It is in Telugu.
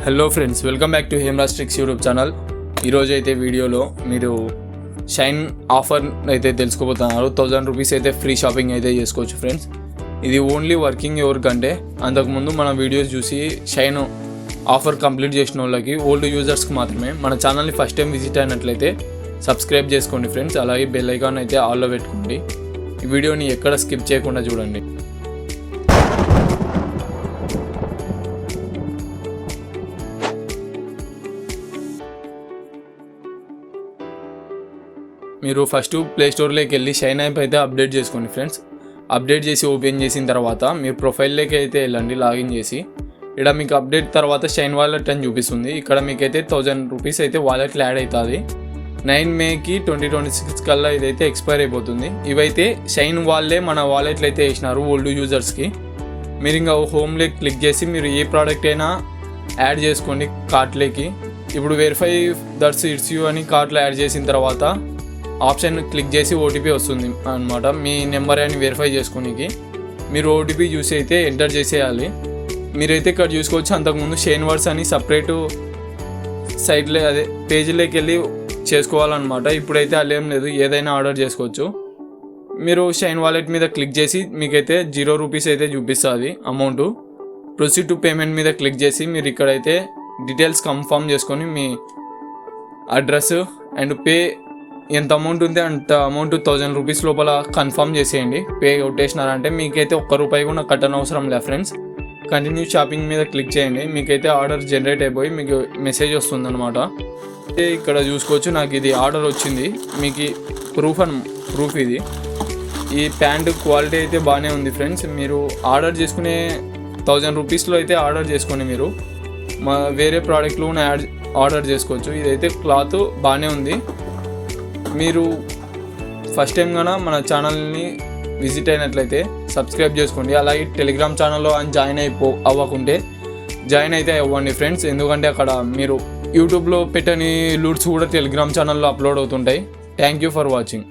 Hello friends, welcome back to Hemaraj tricks YouTube channel. ఈరోజు అయితే వీడియోలో మీరు షైన్ ఆఫర్ అయితే తెలుసుకోబోతున్నారు. 1000 రూపీస్ అయితే ఫ్రీ షాపింగ్ అయితే చేసుకోవచ్చు ఫ్రెండ్స్. ఇది ఓన్లీ వర్కింగ్ ఎవరికంటే అంతకుముందు మన వీడియోస్ చూసి షైన్ ఆఫర్ కంప్లీట్ చేసిన వాళ్ళకి, ఓల్డ్ యూజర్స్కి మాత్రమే. మన ఛానల్ని ఫస్ట్ టైం విజిట్ అయినట్లయితే సబ్స్క్రైబ్ చేసుకోండి ఫ్రెండ్స్. అలాగే బెల్ ఐకాన్ అయితే ఆల్లో పెట్టుకోండి. ఈ వీడియోని ఎక్కడ స్కిప్ చేయకుండా చూడండి. మీరు ఫస్ట్ ప్లేస్టోర్లోకి వెళ్ళి షైన్ యాప్ అయితే అప్డేట్ చేసుకోండి ఫ్రెండ్స్. అప్డేట్ చేసి ఓపెన్ చేసిన తర్వాత మీరు ప్రొఫైల్లోకి అయితే వెళ్ళండి, లాగిన్ చేసి. ఇక్కడ మీకు అప్డేట్ తర్వాత షైన్ వాలెట్ అని చూపిస్తుంది. ఇక్కడ మీకైతే 1000 రూపీస్ అయితే వాలెట్లో యాడ్ అవుతుంది. 9 మేకి 2026 కల్లా ఇదైతే ఎక్స్పైర్ అయిపోతుంది. ఇవైతే షైన్ వాళ్ళే మన వాలెట్లు అయితే వేసినారు ఓల్డ్ యూజర్స్కి. మీరు ఇంకా హోమ్లోకి క్లిక్ చేసి మీరు ఏ ప్రోడక్ట్ అయినా యాడ్ చేసుకోండి కార్ట్లోకి. ఇప్పుడు వెరిఫై దట్స్ ఇట్స్ యూ అని కార్ట్లో యాడ్ చేసిన తర్వాత ఆప్షన్ క్లిక్ చేసి ఓటీపీ వస్తుంది అనమాట. మీ నెంబర్ అని వెరిఫై చేసుకోనికి మీరు ఓటీపీ చూసి అయితే ఎంటర్ చేసేయాలి. మీరైతే ఇక్కడ చూసుకోవచ్చు, అంతకుముందు షైన్ వర్డ్స్ అని సపరేటు సైట్లో అదే పేజీలోకి వెళ్ళి చేసుకోవాలన్నమాట. ఇప్పుడైతే అలా ఏం లేదు, ఏదైనా ఆర్డర్ చేసుకోవచ్చు. మీరు షైన్ వాలెట్ మీద క్లిక్ చేసి మీకైతే 0 రూపీస్ అయితే చూపిస్తుంది అమౌంట్. ప్రొసీడ్ టు పేమెంట్ మీద క్లిక్ చేసి మీరు ఇక్కడైతే డీటెయిల్స్ కన్ఫర్మ్ చేసుకొని మీ అడ్రస్ అండ్ పే ఎంత అమౌంట్ ఉంది అంత అమౌంట్ 1000 రూపీస్ లోపల కన్ఫర్మ్ చేసేయండి. పే కొట్టేసినారంటే మీకైతే ₹1 కూడా కట్టనవసరం లేదు ఫ్రెండ్స్. కంటిన్యూ షాపింగ్ మీద క్లిక్ చేయండి. మీకైతే ఆర్డర్ జనరేట్ అయిపోయి మీకు మెసేజ్ వస్తుంది అనమాట. ఇక్కడ చూసుకోవచ్చు, నాకు ఇది ఆర్డర్ వచ్చింది. మీకు ప్రూఫ్ ఇది. ఈ ప్యాంట్ క్వాలిటీ అయితే బాగానే ఉంది ఫ్రెండ్స్. మీరు ఆర్డర్ చేసుకునే 1000 రూపీస్లో అయితే ఆర్డర్ చేసుకోండి. మీరు వేరే ప్రోడక్ట్లు ఆర్డర్ చేసుకోవచ్చు. ఇదైతే క్లాత్ బాగానే ఉంది. మీరు ఫస్ట్ టైం కన్నా మన ఛానల్ని విజిట్ అయినట్లయితే సబ్స్క్రైబ్ చేసుకోండి. అలాగే టెలిగ్రామ్ ఛానల్లో జాయిన్ అవ్వకుంటే జాయిన్ అయితే అవ్వండి ఫ్రెండ్స్. ఎందుకంటే అక్కడ మీరు యూట్యూబ్లో పెట్టని లూట్స్ కూడా టెలిగ్రామ్ ఛానల్లో అప్లోడ్ అవుతుంటాయి. Thank you for watching.